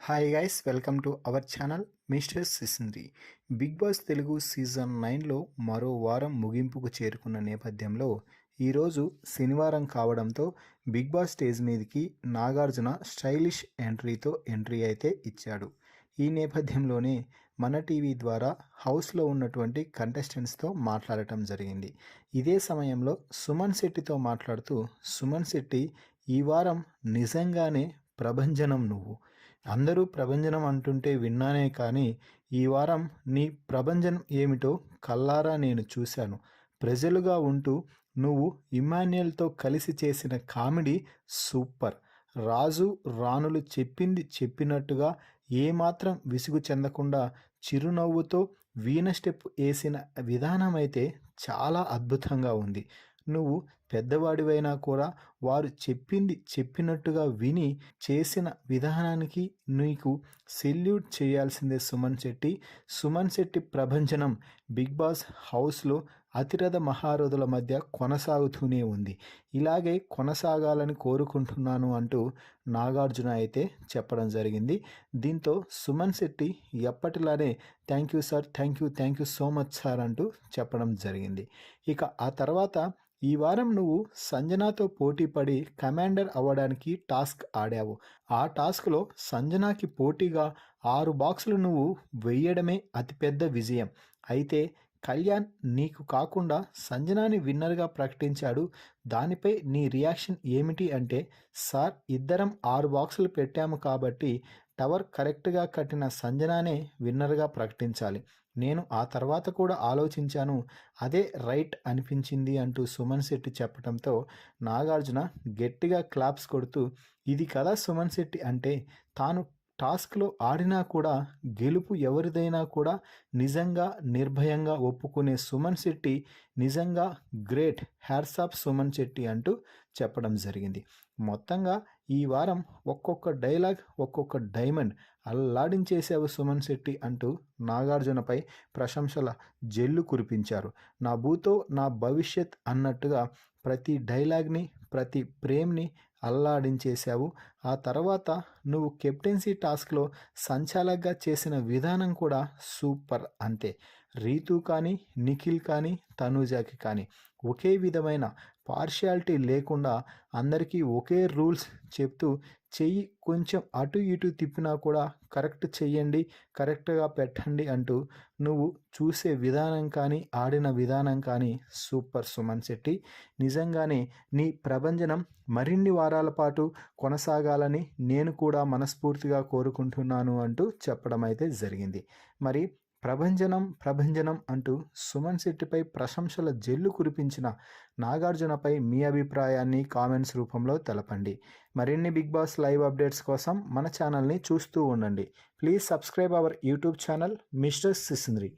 Hi guys, welcome to our channel mister Sisindri. Big boss Telugu season 9లో మరో వారం ముగింపుకు చేరుకున్న నేపథ్యంలో ఈరోజు శనివారం కావడంతో బిగ్ బాస్ స్టేజ్ మీదకి నాగార్జున స్టైలిష్ ఎంట్రీ అయితే ఇచ్చాడు. ఈ నేపథ్యంలోనే మన టీవీ ద్వారా హౌస్లో ఉన్నటువంటి కంటెస్టెంట్స్తో మాట్లాడటం జరిగింది. ఇదే సమయంలో సుమన్ శెట్టితో మాట్లాడుతూ సుమన్ శెట్టి, ఈ వారం నిజంగానే ప్రభంజనం నువ్వు. అందరూ ప్రభంజనం అంటుంటే విన్నానే కానీ ఈ వారం నీ ప్రభంజనం ఏమిటో కల్లారా నేను చూశాను. ప్రజలుగా ఉంటూ నువ్వు ఇమాన్యుయల్తో కలిసి చేసిన కామెడీ సూపర్. రాజు రాణులు చెప్పింది చెప్పినట్టుగా ఏమాత్రం విసుగు చెందకుండా చిరునవ్వుతో వీణ స్టెప్ వేసిన విధానం అయితే చాలా అద్భుతంగా ఉంది. నువ్వు పెద్దవాడివైనా కూడా వారు చెప్పింది చెప్పినట్టుగా విని చేసిన విధానానికి నీకు సెల్యూట్ చేయాల్సిందే సుమన్ శెట్టి. సుమన్ శెట్టి ప్రభంజనం బిగ్ బాస్ హౌస్లో అతిరథ మహారథుల మధ్య కొనసాగుతూనే ఉంది. ఇలాగే కొనసాగాలని కోరుకుంటున్నాను అంటూ నాగార్జున అయితే చెప్పడం జరిగింది. దీంతో సుమన్ శెట్టి ఎప్పటిలానే thank you sir, thank you so much sir అంటూ చెప్పడం జరిగింది. ఇక ఆ తర్వాత ఈ వారం నువ్వు సంజనాతో పోటీ పడి కమాండర్ అవ్వడానికి టాస్క్ ఆడావు. ఆ టాస్క్లో సంజనాకి పోటీగా 6 బాక్సులు నువ్వు వెయ్యడమే అతిపెద్ద విజయం. అయితే కళ్యాణ్ నీకు కాకుండా సంజనాని విన్నర్గా ప్రకటించాడు. దానిపై నీ రియాక్షన్ ఏమిటి అంటే, సార్ ఇద్దరం 6 బాక్సులు పెట్టాము కాబట్టి టవర్ కరెక్ట్గా కట్టిన సంజనానే విన్నర్గా ప్రకటించాలి. నేను ఆ తర్వాత కూడా ఆలోచించాను, అదే రైట్ అనిపించింది అంటూ సుమన్ శెట్టి చెప్పడంతో నాగార్జున గట్టిగా క్లాప్స్ కొడుతూ, ఇది కదా సుమన్ శెట్టి అంటే, తాను టాస్క్లో ఆడినా కూడా గెలుపు ఎవరిదైనా కూడా నిజంగా నిర్భయంగా ఒప్పుకునే సుమన్ శెట్టి నిజంగా great, hats off Suman Shetty అంటూ చెప్పడం జరిగింది. మొత్తంగా ఈ వారం ఒక్కొక్క డైలాగ్ ఒక్కొక్క డైమండ్ అల్లాడించేసావు సుమన్ శెట్టి అంటూ నాగార్జునపై ప్రశంసల జల్లు కురిపించారు. నా భూతో నా భవిష్యత్ అన్నట్టుగా ప్రతి డైలాగ్ని ప్రతి ప్రేమ్ని అల్లాడించేశావు. ఆ తర్వాత నువ్వు కెప్టెన్సీ టాస్క్లో సంచాలకుగా చేసిన విధానం కూడా సూపర్. అంతే, రీతు కానీ నిఖిల్ కానీ తనూజాకి కానీ ఒకే విధమైన పార్షియాలిటీ లేకుండా అందరికీ ఒకే రూల్స్ చెప్తూ చెయ్యి కొంచెం అటు ఇటు తిప్పినా కూడా కరెక్ట్ చెయ్యండి, కరెక్ట్గా పెట్టండి అంటూ నువ్వు చూసే విధానం కానీ ఆడిన విధానం కానీ సూపర్ సుమన్ శెట్టి. నిజంగానే నీ ప్రభంజనం మరిన్ని వారాల పాటు కొనసాగాలని నేను కూడా మనస్ఫూర్తిగా కోరుకుంటున్నాను అంటూ చెప్పడం అయితే జరిగింది. మరి ప్రభంజనం అంటూ సుమన్ శెట్టిపై ప్రశంసల జల్లు కురిపించిన నాగార్జునపై మీ అభిప్రాయాన్ని కామెంట్స్ రూపంలో తెలపండి. మరిన్ని బిగ్ బాస్ లైవ్ అప్డేట్స్ కోసం మన ఛానల్ని చూస్తూ ఉండండి. Please subscribe our YouTube channel mister సిసింద్రి.